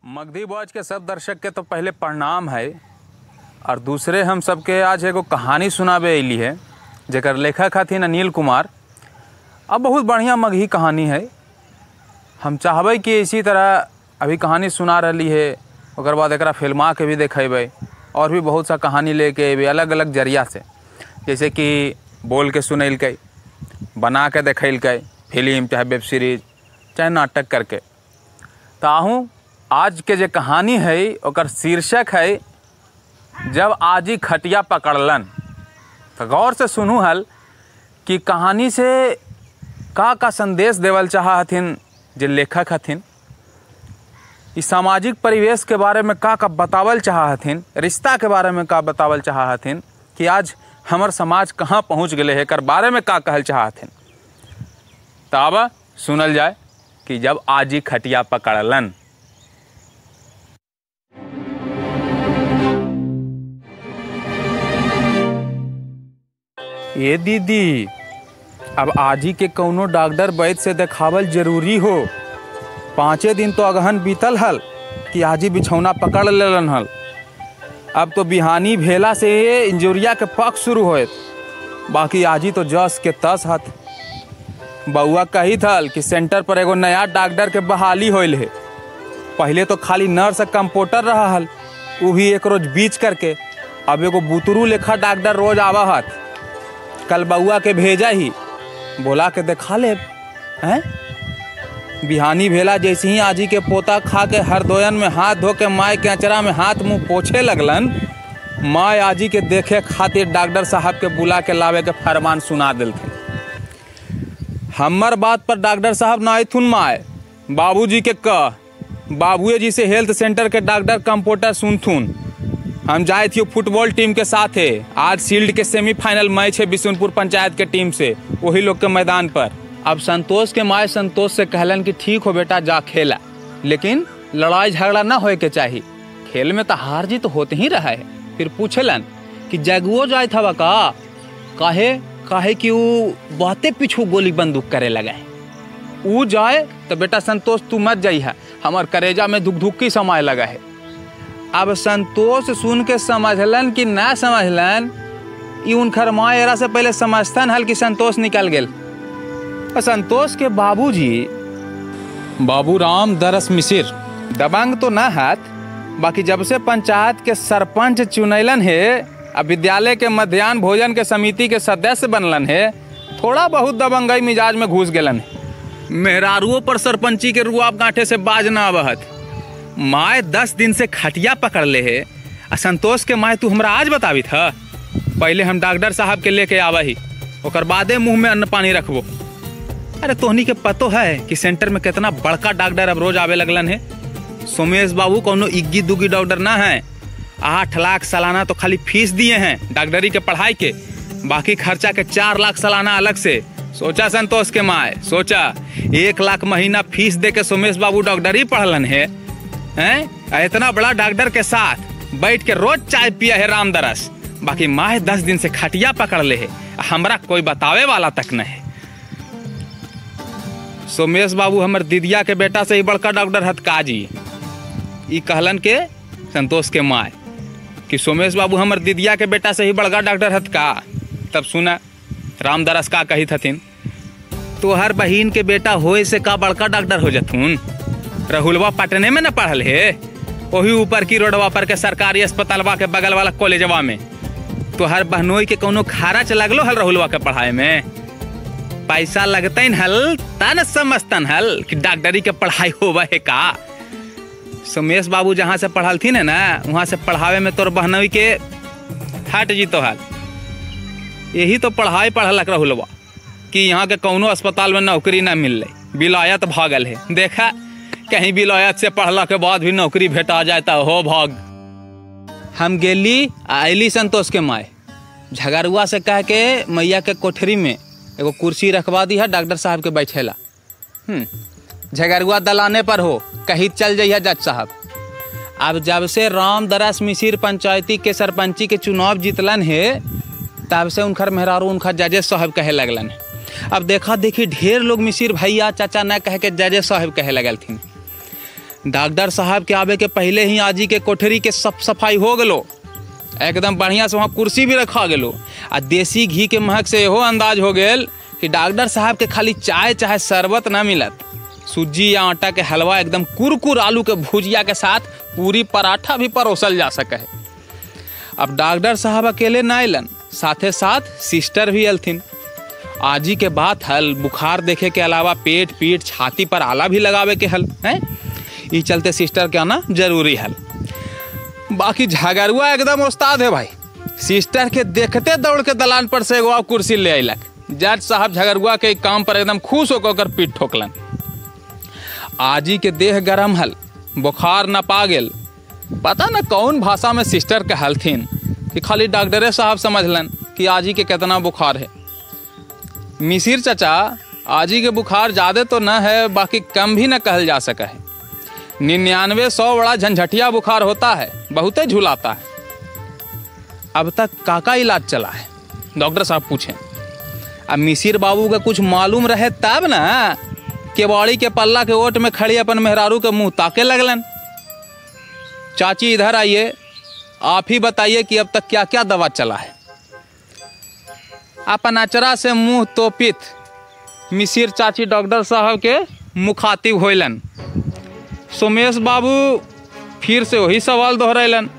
Magdhi watch के सब दर्शक के तो पहले प्रणाम है और दूसरे हम सबके आज एगो कहानी सुनावे अली है जेकर लेखक हथिन अनिल कुमार। अब बहुत बढ़िया मगही कहानी है। हम चाहबे कि इसी तरह अभी कहानी सुना रही है ओकर बाद एकरा फिल्मा के भी देखेबे और भी बहुत सा कहानी लेके अबे अलग अलग जरिया से, जैसे कि बोल के सुनैलकै, बना के देखैलकै, फिल्म चाहे वेब सीरीज चाहे नाटक करके। ताहूँ आज के जो कहानी है ओकर शीर्षक है जब आजी खटिया पकड़लन। तो गौर से सुनू हल कि कहानी से का संदेश देवल चाहा हथिन जे लेखक हथिन, इस सामाजिक परिवेश के बारे में का बतावल चाहा हथिन, रिश्ता के बारे में का बतावल चाहा हथिन कि आज हमर समाज कहाँ पहुँच गए है कर बारे में का कहल चाहा हथिन। तब सुनल जाए कि जब आजी खटिया पकड़लन। ये दीदी, अब आजी के कौनो डॉक्टर वैद्य से देखावल जरूरी हो। 5 दिन तो अगहन बीतल हल कि आजी बिछौना पकड़ लेलन हल। अब तो बिहानी भेला से इंजोरिया के पक शुरू होत। बाकी आजी तो जस के तस हथ। बउआ कही थल कि सेंटर पर एगो नया डॉक्टर के बहाली होल है। पहले तो खाली नर्स कंपाउंडर रहा हल, वो भी एक रोज बीच करके। अब एगो बुतरू लेखा डॉक्टर रोज आवा हथ। कल बउआ के भेजा ही, बोला के देखा ले हैं। बिहानी भेला जैसे ही आजी के पोता खा के हर दोयन में हाथ धो के माय के अचरा में हाथ मुंह पोछे लगलन। माय आजी के देखे खातिर डॉक्टर साहब के बुला के लावे के फरमान सुना दिलथिन। हमर बात पर डॉक्टर साहब ना आइथुन माय, बाबूजी के बाबूए जी से हेल्थ सेंटर के डॉक्टर कंपाउंडर सुनथुन। हम जाए थे फुटबॉल टीम के साथ है। आज शील्ड के सेमीफाइनल मैच है बिशुनपुर पंचायत के टीम से, वही लोग के मैदान पर। अब संतोष के माए संतोष से कहलन कि ठीक हो बेटा जा खेला, लेकिन लड़ाई झगड़ा ना होए के चाहिए। खेल में तो हार जीत तो होते ही रहा है। फिर पूछलन कि जगुओ जाए था का काहे कि वो बहुते पीछू गोली बंदूक करे लगा है। वो जाए तो बेटा संतोष तू मत जाइए, हमार करेजा में धुक समाये लगा है। अब संतोष सुन के समझलन कि ना समझलन, ये उनकर माँ एरा से पहले समझतन हल कि संतोष निकल गेल। संतोष के बाबूजी बाबू राम दरस मिसिर दबंग तो ना हाथ, बाकी जब से पंचायत के सरपंच चुनैलन है, अब विद्यालय के मध्याह्न भोजन के समिति के सदस्य बनलन है, थोड़ा बहुत दबंगई मिजाज में घुस गेलन है। मेहरारुओं पर सरपंची के रुआब गांठे से बाज ना आवत। माए 10 दिन से खटिया पकड़ ले है। संतोष के माए तू हमरा आज बतावी था, पहले हम डॉक्टर साहब के लेके आवा ही, ओकर बादे मुंह में अन्न पानी रखबो। अरे तोहनी के पतो है कि सेंटर में कितना बड़का डॉक्टर अब रोज आवे लगलन है। सोमेश बाबू कोनो इग्गी दुगी डॉक्टर ना है। 8 लाख सालाना तो खाली फीस दिए हैं डॉक्टरी के पढ़ाई के, बाकी खर्चा के 4 लाख सालाना अलग से। सोचा संतोष के माए, सोचा 1 लाख महीना फीस दे के सोमेश बाबू डॉक्टरी पढ़लन है। इतना बड़ा डॉक्टर के साथ बैठ के रोज चाय पिया है रामदरस, बाकी माह 10 दिन से खटिया पकड़ ले है, हमरा कोई बतावे वाला तक नहीं है। सोमेश बाबू हमर दीदिया के बेटा से ही बड़का डॉक्टर हथ काजी। ई कहलन के संतोष के माए कि सोमेश बाबू हमर दीदिया के बेटा से ही बड़का डॉक्टर हथ का। तब सुना रामदरस का कही थथिन, तो हर बहिन के बेटा होए से का बड़का डॉक्टर हो जथुन। राहुलवा पटने में न पढ़ल है, वही ऊपर की रोडवा पर के सरकारी अस्पतालवा के बगल वाला कॉलेजवा में। तो हर बहनोई के कोनो खर्च लगलो हल राहुलवा के पढ़ाई में, पैसा लगतन हल तन समझतन हल कि डॉक्टरी के पढ़ाई होवा है का। सोमेश बाबू जहाँ से पढ़ल थी ना, वहाँ से पढ़ावे में तोर बहनोई के हट जीतो हल। यही तो पढ़ाई पढ़लक राहुलवा कि यहाँ के कोनो अस्पताल में नौकरी न मिल रही, विलायत भागल है। देखा कहीं विलायत से पढ़ला के बाद भी नौकरी भेटा जाता हो भाग। हम गेली आइली संतोष के माए, झगड़ुआ से कह के मैया के कोठरी में एगो कुर्सी रखवा दी है डॉक्टर साहब के बैठेला। झगड़ुआ दलाने पर हो, कहीं चल जाइए जज साहब। अब जब से राम दरस मिसिर पंचायती के सरपंची के चुनाव जीतलन है, तब से उनकर मेहरारू उनका जजेस साहब कहे लगलन है। अब देखा देखी ढेर लोग मिसिर भैया चाचा न कह के जजेस साहब कहे लगल थी। डॉक्टर साहब के आवे के पहले ही आजी के कोठरी के सब सफाई हो गलो, एकदम बढ़िया से वहाँ कुर्सी भी रखा गेलो। आ देसी घी के महक से एहो अंदाज हो गेल कि डॉक्टर साहब के खाली चाय चाहे शरबत ना मिलत, सूजी या आटा के हलवा एकदम कुरकुर आलू के भुजिया के साथ पूरी पराठा भी परोसल जा सके है। अब डॉक्टर साहब अकेले ना अलन, साथे साथ सिस्टर भी अलथिन। आजी के बात हल, बुखार देखे के अलावा पेट पीठ छाती पर आला भी लगावे के हल है, ई चलते सिस्टर के आना जरूरी हल। बाकी झगड़ुआ एकदम उस्ताद है भाई, सिस्टर के देखते दौड़ के दलान पर से एगो कुर्सी ले अयलक। जज साहब झगड़ुआ के काम पर एकदम खुश होकर पीठ ठोकलन। आजी के देह गरम हल, बुखार न पा गेल, पता न कौन भाषा में सिस्टर के हलथिन कि खाली डॉक्टरे साहब समझलन कि आजी के कितना बुखार है। मिसिर चचा, आजी के बुखार ज़्यादा तो न है, बाकी कम भी न कहल जा सका है। 99-100 बड़ा झंझटिया बुखार होता है, बहुत झुलाता है। अब तक काका इलाज चला है, डॉक्टर साहब पूछें। अब मिसिर बाबू का कुछ मालूम रहे तब ना, केवाड़ी के पल्ला के ओट में खड़ी अपन मेहरारू के मुंह ताके लगलन। चाची इधर आइए, आप ही बताइए कि अब तक क्या क्या दवा चला है। अपन अचरा से मुंह तोपित मिसिर चाची डॉक्टर साहब के मुखातिब होइलन। सोमेश बाबू फिर से वही सवाल दोहरैलन।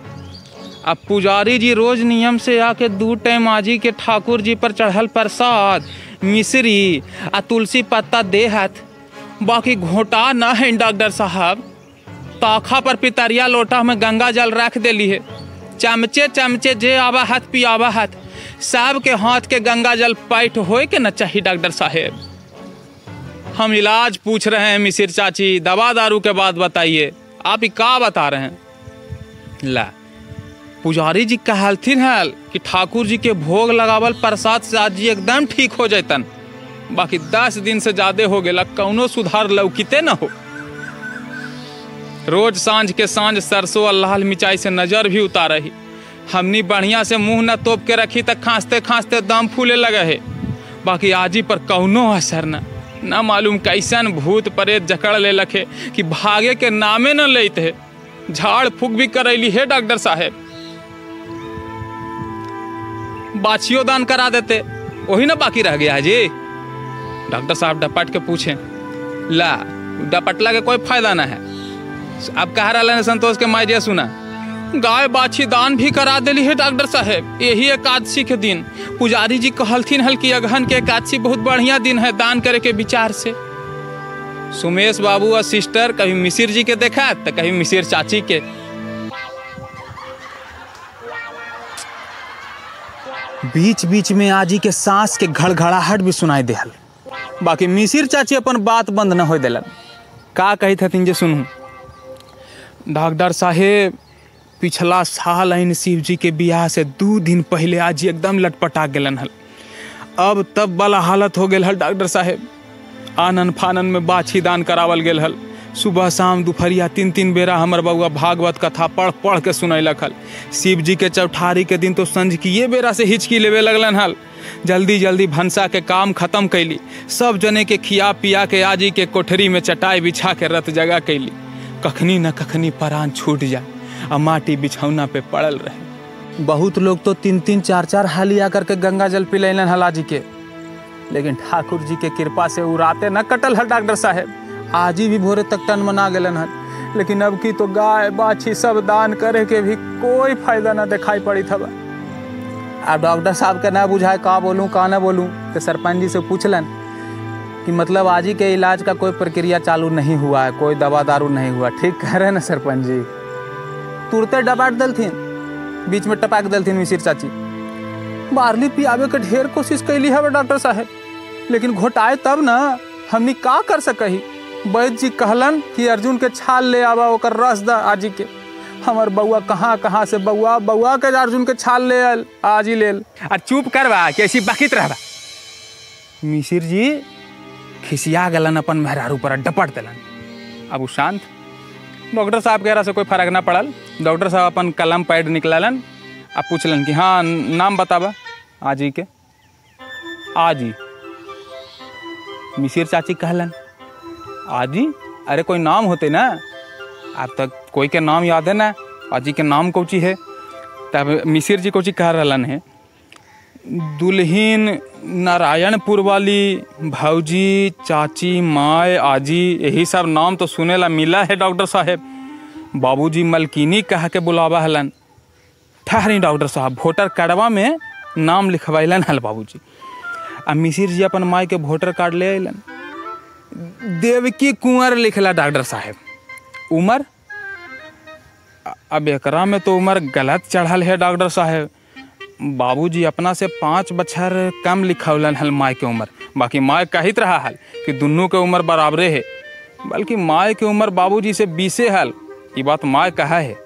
अब पुजारी जी रोज नियम से आके 2 टाइम आजी के ठाकुर जी पर चढ़ल प्रसाद मिश्री आ तुलसी पत्ता देहत, बाकी घोटा न है डॉक्टर साहब। ताखा पर पितरिया लोटा में गंगा जल रख देली है, चमचे चमचे जे आवा हाथ पियावा हाथ, सब के हाथ के गंगा जल पैठ होए के न चाहिए डॉक्टर साहेब। हम इलाज पूछ रहे हैं मिसिर चाची, दवा दारू के बाद बताइए, आप ही का बता रहे हैं। ला पुजारी जी कहलथिन हल कि ठाकुर जी के भोग लगावल प्रसाद से आज जी एकदम ठीक हो जैतन, बाकी 10 दिन से ज्यादा हो गया, कौनो सुधार लौकिते न हो। रोज सांझ के सांझ सरसों और लाल मिर्चाई से नजर भी उतारही, हमनी बढ़िया से मुंह न तोप के रखी तक खांसते खांसते दम फूले लगे है, बाकी आजी पर कौनो असर न मालूम कैसन भूत प्रेत जकड़ ले लखे कि भागे के नामे न लेते है। झाड़ फूक भी करैली है डॉक्टर साहेब, बाछियों दान करा देते, वही ना बाकी रह गया है जी। डॉक्टर साहब डपट के पूछे, ला डपटला के कोई फायदा ना है। अब कह रहा है संतोष के माई जे सुना, गाय बाछी दान भी करा दिली है डॉक्टर साहेब। यही एकादशी के दिन पुजारी जी कहलथिन हल कि अगहन के एकादशी बहुत बढ़िया दिन है दान करे के विचार से। सुमेश बाबू और सिस्टर कभी मिसिर जी के देखा तो कभी मिसिर चाची के। बीच बीच में आजी के सांस के घड़घड़ाहट भी सुनाई देहल, बाकी मिसिर चाची अपन बात बंद न हो दिलन। का कही थथिन जे सुनू, डॉक्टर साहेब पिछला साल आइन शिव जी के बियाह से 2 दिन पहले आज एकदम लटपटा गेलन हल, अब तब वाला हालत हो गेल हल डॉक्टर साहेब। आनन फानन में बाछी दान करावल गेल हल, सुबह शाम दोपहरिया 3-3 बेरा हमर बउआ भागवत कथा पढ़ पढ़ के सुनैलक हल। शिव जी के चौठारी के दिन तो संझकिए बेरा से हिचकी लेवे लगलन हल। जल्दी जल्दी भंसा के काम खत्म कैली, सब जने के खिया पिया के आजी के कोठरी में चटाई बिछा के रत जगह कैली। कखनी न कखनी परान छूट जाए और माटी बिछौना पे पड़ल रहे। बहुत लोग तो 3-3 4-4 हाली आकर के गंगा जल पिलैलन हल आजी के, लेकिन ठाकुर जी के कृपा से उराते न कटल हल डॉक्टर साहेब। आजी भी भोरे तक टन मना गेलन हल, लेकिन अब की तो गाय बाछी सब दान करे के भी कोई फायदा न दिखाई पड़ी था। अब डॉक्टर साहब के ना बुझाए का बोलूँ का ना बोलूँ, तो सरपंच जी से पूछलन कि मतलब आजी के इलाज का कोई प्रक्रिया चालू नहीं हुआ है, कोई दवा दारू नहीं हुआ। ठीक कह रहे हैं ना सरपंच जी। तुरते डबाट दलथिन, बीच में टपाक दलथिन मिसिर चाची। बारली पियावे के ढेर कोशिश कैली है डॉक्टर साहब, लेकिन घोटाए तब ना हमनी का कर सकही। वैद्य जी कहलन कि अर्जुन के छाल ले आवा, ओकर रस दा आजी के। हमार बउआ कहाँ से बउआ के अर्जुन के छाल ले आल, आजी लेल। और चुप करवा कैसी बाकित रहबा। मिसिर जी खिसिया गलन, अपन मेहरारू पर डपट दिलन। अब शांत। डॉक्टर साहब कह रहा से कोई फर्क ना पड़ल। डॉक्टर साहब अपन कलम पैड निकललन, अब पूछलन कि हाँ नाम बतावा आजी के। आजी। मिसिर चाची कहलन, आजी? अरे कोई नाम होते ना, अब तक कोई के नाम याद है ना, आजी के नाम कौची है। तब मिसिर जी कौची कह रहलन है, दुल्हीन नारायणपुर वाली, भौजी, चाची, माए, आजी, यही सब नाम तो सुने ला मिला है डॉक्टर साहब। बाबूजी मलकिनी कह के बुलावा हलन। ठहरी डॉक्टर साहब, वोटर कार्डवा में नाम लिखवाइलन हल बाबूजी। अब मिसिर जी अपन माई के वोटर कार्ड ले अलन। देवकी कुंवर लिखला डॉक्टर साहब। उम्र, अब एकरा में तो उम्र गलत चढ़ल है डॉक्टर साहब। बाबूजी अपना से 5 बछर कम लिखौलन हल माई के उम्र। बाकी माई कहित रहा हल कि दोनों के उम्र बराबरे है, बल्कि माई के उम्र बाबूजी से 20 हल। ये बात माई कहा है।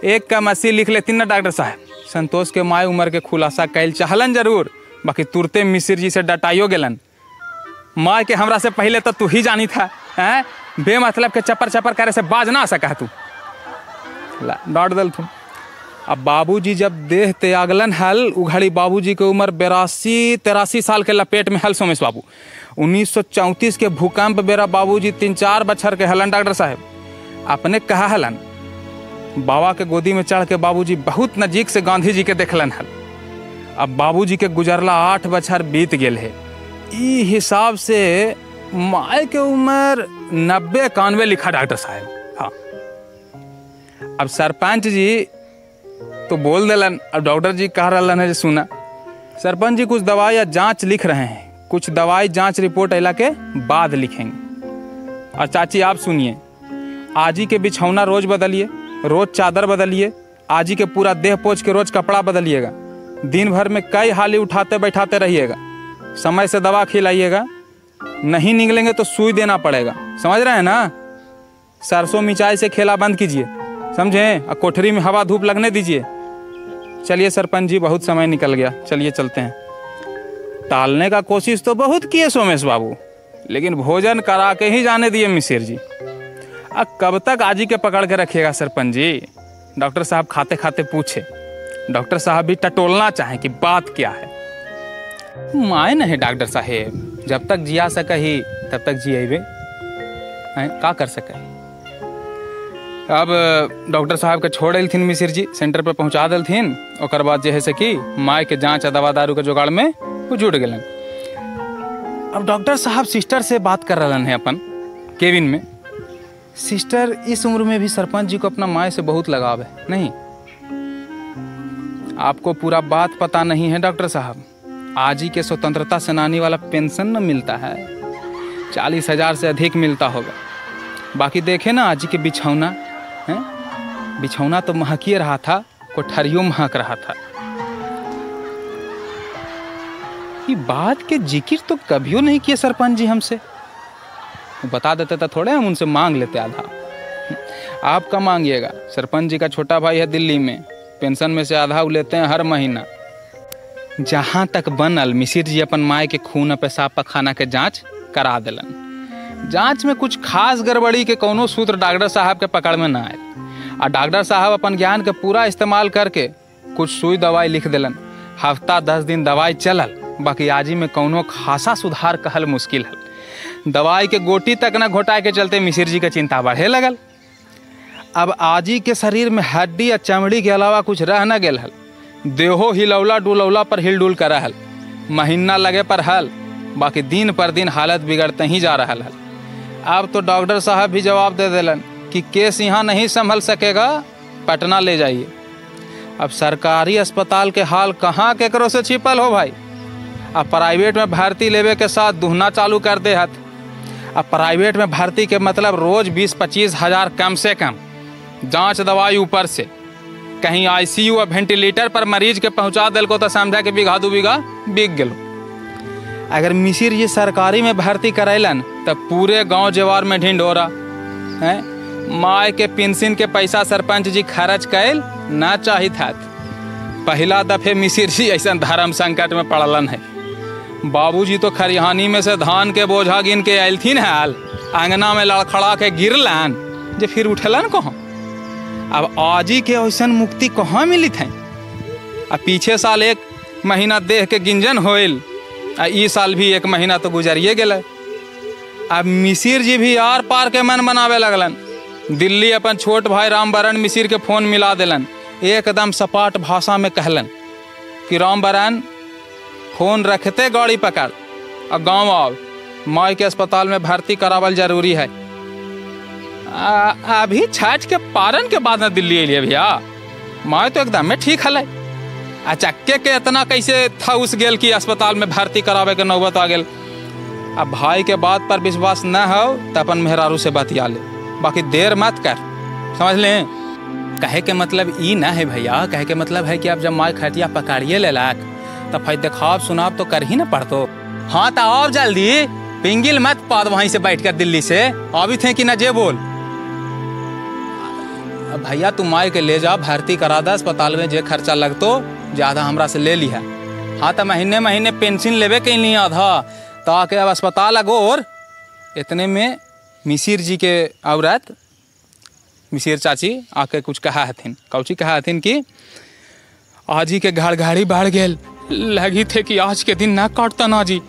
1 कम 80 लिख लेती ना डॉक्टर साहब। संतोष के माई उम्र के खुलासा कैल चाहलन जरूर, बाकी तुरते मिसिर जी से डटाइयो गेलन। माई के हमरा से पहले तो तू ही जानी था, हैं? बेमतलब के चपर चपर करे से बाज ना सका तू, डांट दल तुम। अब बाबूजी जब देह त्यागलन हल, उघड़ी बाबूजी के उम्र 82-83 साल के लपेट में हल सोमेश बाबू। 1934 के भूकंप बेरा बाबूजी 3-4 बछर के हलन डॉक्टर साहब। अपने कहा हलन, बाबा के गोदी में चढ़ के बाबूजी बहुत नजीक से गांधी जी के देखलन हल। अब बाबूजी के गुजरला 8 बछर बीत गेल है। ई हिसाब से माए के उम्र 90-91 लिखा डॉक्टर साहब। हाँ, अब सरपंच जी तो बोल दिलन। अब डॉक्टर जी कह रहलन है, सुना सरपंच जी कुछ दवाई या जांच लिख रहे हैं, कुछ दवाई जांच रिपोर्ट अला के बाद लिखेंगे। और चाची आप सुनिए, आजी के बिछौना रोज बदलिए, रोज चादर बदलिए, आजी के पूरा देह पोंछ के रोज कपड़ा बदलिएगा, दिन भर में कई हाली उठाते बैठाते रहिएगा, समय से दवा खिलाइएगा, नहीं निकलेंगे तो सुई देना पड़ेगा, समझ रहे हैं ना। सरसों मिर्चाई से खेला बंद कीजिए, समझें, और कोठरी में हवा धूप लगने दीजिए। चलिए सरपंच जी, बहुत समय निकल गया, चलिए चलते हैं। टालने का कोशिश तो बहुत किए सोमेश बाबू, लेकिन भोजन करा के ही जाने दिए मिसिर जी। अब कब तक आजी के पकड़ के रखिएगा सरपंच जी? डॉक्टर साहब खाते खाते पूछे। डॉक्टर साहब भी टटोलना चाहें कि बात क्या है। माए नहीं डॉक्टर साहेब, जब तक जिया सके तब तक जिएबे, का कर सके। अब डॉक्टर साहब के छोड़ अथिन मिसिर जी, सेंटर पर पहुँचा दिलथिन। और बाद जे है से कि माए के जाँच दवा दारू के जुगाड़ में वो जुट गलन। अब डॉक्टर साहब सिस्टर से बात कर रहे हैं अपन केबिन में। सिस्टर, इस उम्र में भी सरपंच जी को अपना माए से बहुत लगाव है, नहीं? आपको पूरा बात पता नहीं है डॉक्टर साहब, आजी के स्वतंत्रता सेनानी वाला पेंशन न मिलता है, 40,000 से अधिक मिलता होगा। बाकी देखे ना आजी के बिछौना है, बिछौना तो महकिए रहा था, कोठरियों महक रहा था। ये बात के जिक्र तो कभियो नहीं किए सरपंच जी हमसे। बता देते तो थोड़े हम उनसे मांग लेते आधा। आप कम मांगिएगा, सरपंच जी का छोटा भाई है दिल्ली में, पेंशन में से आधा वो लेते हैं हर महीना। जहाँ तक बनल, मिसिर जी अपन माए के खून पेशाब पखाना के जांच करा दिलन। जांच में कुछ खास गड़बड़ी के कोनो सूत्र डॉक्टर साहब के पकड़ में ना आए, और डॉक्टर साहब अपन ज्ञान के पूरा इस्तेमाल करके कुछ सुई दवाई लिख दिलन। हफ्ता 10 दिन दवाई चलल, बाकी आजी में कोनो खासा सुधार कहल मुश्किल है। दवाई के गोटी तक न घोटाए के चलते मिसिर जी के चिंता बढ़े लगल। अब आजी के शरीर में हड्डी या चमड़ी के अलावा कुछ रह न गेल हल। देहो हिलौला डुलौला पर हिल डुल कर हल, महीना लगे पर हल, बाकी दिन पर दिन हालत बिगड़ते ही जा रहा हल। अब तो डॉक्टर साहब भी जवाब दे दिलन कि केस यहाँ नहीं संभल सकेगा, पटना ले जाइए। अब सरकारी अस्पताल के हाल कहाँ केकरो से छिपल हो भाई। अब प्राइवेट में भर्ती लेवे के साथ दुहना चालू कर दे हत। अब प्राइवेट में भर्ती के मतलब रोज 20-25 हज़ार कम से कम, जांच दवाई ऊपर से, कहीं आईसीयू और वेंटिलेटर पर मरीज के पहुंचा दिल को तो समझा के बीघा 2 बीघा बिक गेलो। अगर मिसिर जी सरकारी में भर्ती करैलन तब पूरे गांव जवार में ढिंढोरा है। माए के पेंशन के पैसा सरपंच जी खर्च कैल ना चाहिए था। पहला दफे मिसिर जी ऐसा धर्म संकट में पड़लन है। बाबूजी तो खरिहानी में से धान के बोझा गिन के आयलथिन हाल, आंगना में लड़खड़ा के गिरलन, जे फिर उठलन कहाँ। अब आजी के ऐसा मुक्ति कहाँ मिली थे। अब पीछे साल 1 महीना देह के गिंजन होइल, ई साल भी 1 महीना तो गुजरिए गए। अब मिसिर जी भी आर पार के मन बनावे लगलन। दिल्ली अपन छोट भाई रामबरन मिसिर के फोन मिला दिलन। एकदम सपाट भाषा में कहलन कि रामबरन फोन रखते गाड़ी पकड़ और गाँव आओ, माई के अस्पताल में भर्ती करावल जरूरी है। अभी छठ के पारन के बाद न दिल्ली अलिए भैया, माई तो एकदम में ठीक हल। चक्के के इतना कैसे था उस गेल कि अस्पताल में भर्ती करावे के नौबत आ गेल। अब भाई के बात पर विश्वास न हो तो अपन मेहरारू से बतिया ले, बाकी देर मत कर, समझ लें। कहे के मतलब ई ना है भैया, कहे के मतलब है कि अब जब माई खटिया पकड़िए ले लाक तब फिर देखाव सुनाव तो कर ही ना पड़तो। हाँ तो आओ जल्दी, पिंगिल मत पाद वहीं से बैठ कर दिल्ली से अभी थे कि ना जे बोल। भैया तुम माई के ले जा, भर्ती करा दा अस्पताल में, जे खर्चा लगतो ज्यादा हमरा से ले लिया। हाँ तो महीने महीने पेंशन लेवे के लिए आधा ताकि अब अस्पताल अगोर। इतने में मिसिर जी के औरत मिसिर चाची आके कुछ कहा हथिन। कौची कहा हथिन कि आज ही के घर गाड़ी बढ़ गेल, लगी थे कि आज के दिन ना काटता ना जी।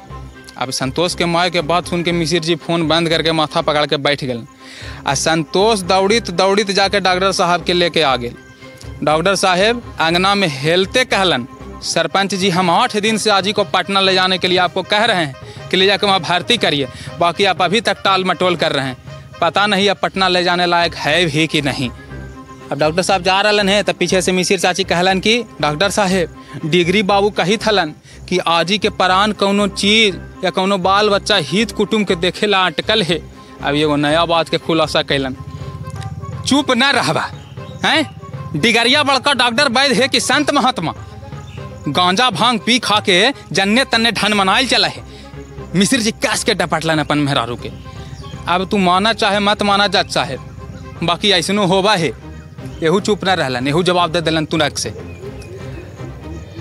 अब संतोष के माय के बात सुन के मिसिर जी फोन बंद करके माथा पकड़ के बैठ गए। आ संतोष दौड़ित जाके डॉक्टर साहब के लेके आ गए। डॉक्टर साहब अंगना में हेलते कहलन, सरपंच जी हम 8 दिन से आजी को पटना ले जाने के लिए आपको कह रहे हैं कि ले जाकर वहाँ भर्ती करिए, बाकी आप अभी तक टाल मटोल कर रहे हैं। पता नहीं अब पटना ले जाने लायक है भी कि नहीं। अब डॉक्टर साहब जा रहलन है तो पीछे से मिसिर चाची कहलन कि डॉक्टर साहब डिग्री बाबू कही थलन कि आजी के परान कौनो चीज या कौनो बाल बच्चा हित कुटुम्ब के देखे ला अटकल है। अब एगो नया बात के खुलासा कैलन। चुप न रहबा हैं, डिगरिया बड़का डॉक्टर वैद्य है कि संत महात्मा, गांजा भांग पी खा के जन्ने तन्ने ढन मनाइल चला है। मिसिर जी कस के डपटलन अपन मेहरारू के। अब तू माना चाहे मत माना जज साहेब, बाकी ऐसनो होबा है। यहू चुप न रहलन, यहू जवाब दे दिलन तुरंत से।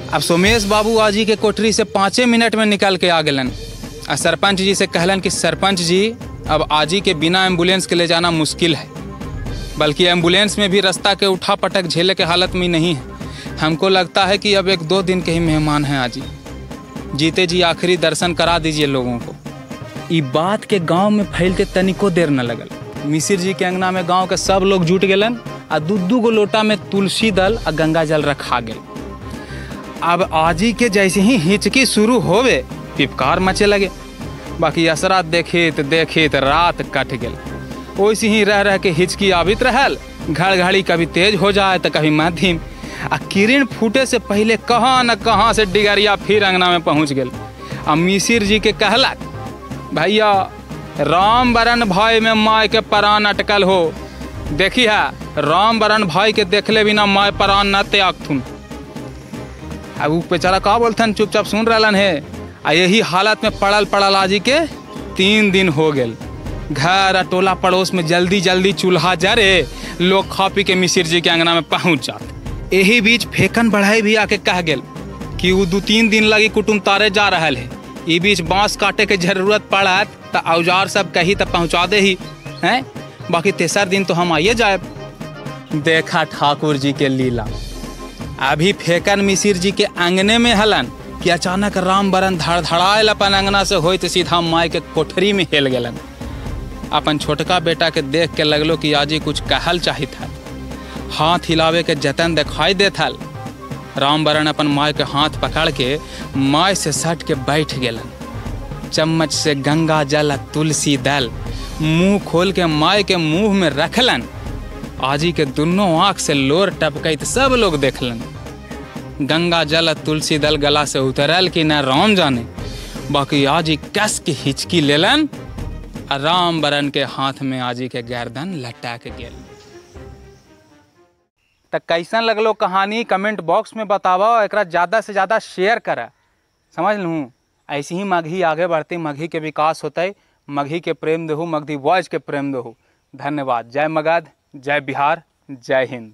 अब सोमेश बाबू आजी के कोठरी से 5 मिनट में निकल के आ गलन। सरपंच जी से कहलन कि सरपंच जी अब आजी के बिना एम्बुलेंस के ले जाना मुश्किल है, बल्कि एम्बुलेंस में भी रास्ता के उठा पटक झेले के हालत में नहीं है। हमको लगता है कि अब 1-2 दिन के ही मेहमान हैं आजी। जीते जी आखिरी दर्शन करा दीजिए लोगों को। ई बात के गांव में फैलते तनिको देर न लगल। मिसिर जी के अंगना में गांव के सब लोग जुट गलन आ 2-2 गो लोटा में तुलसी दल आ गंगा जल रखा गए। अब आजी के जैसे ही हिचकी शुरू होवे पिपकार मचे लगे। बाकी असरा देखित रात कट गल। वैसे ही रह के हिचकी आबित रहल, घड़ी कभी तेज हो जाए तो कभी मध्यम। आ किरण फूटे से पहले कहाँ न कहाँ से डिगरिया फिर अंगना में पहुँच गल। आ मिसिर जी के कहलक भैया रामबरन भाई में माय के प्राण अटकल हो। देखी है रामबरन भाई के देखले बिना माय प्राण न त्यागथुन। अब वो बेचारा का बोलथन चुपचाप सुन रहलन है। आ यही हालत में पड़ल आजी के 3 दिन हो गए। घर टोला पड़ोस में जल्दी चूल्हा जरे, लोग खा पी के मिसिर जी के अंगना में पहुँच जाते। यही बीच फेकन बढ़ाई भी आके कह गेल कि वो 2-3 दिन लगी कुटुम्ब तारे जा रहा है। ई बीच बाँस काटे के जरूरत पड़त तो औजार सब कही तो पहुँचा दे ही हैं, बाकी 3 दिन तो हम आइए जाए। देखा ठाकुर जी के लीला। अभी फेकन मिसिर जी के अंगने में हलन कि अचानक रामबरन धड़धड़ायल अपन अंगना से होइत सीधा माय के कोठरी में हेल गेलन। अपन छोटका बेटा के देख के लगलो कि आजी कुछ कहल चाहित है। हाथ हिलावे के जतन दिखाई देत हल। रामबरन अपन माय के हाथ पकड़ के माय से सट के बैठ गेलन। चम्मच से गंगा जल तुलसी दल मुंह खोल के माय के मुंह में रखलन। आजी के दोनों आँख से लोर टपकैत सब लोग देखलन। गंगा जल तुलसी दल गला से उतरल कि न राम जाने, बाकी आजी कस के हिचकी लेलन। रामबरन के हाथ में आजी के गर्दन लटक गेल। तो कैसन लगलो कहानी कमेंट बॉक्स में बतावा, एकरा ज़्यादा से ज़्यादा शेयर करा, समझ लूँ। ऐसे ही मगही आगे बढ़ती, मगही के विकास होते। मगही के प्रेम देहू, मगधी वॉइस के प्रेम देहू। धन्यवाद। जय मगध, जय बिहार, जय हिंद।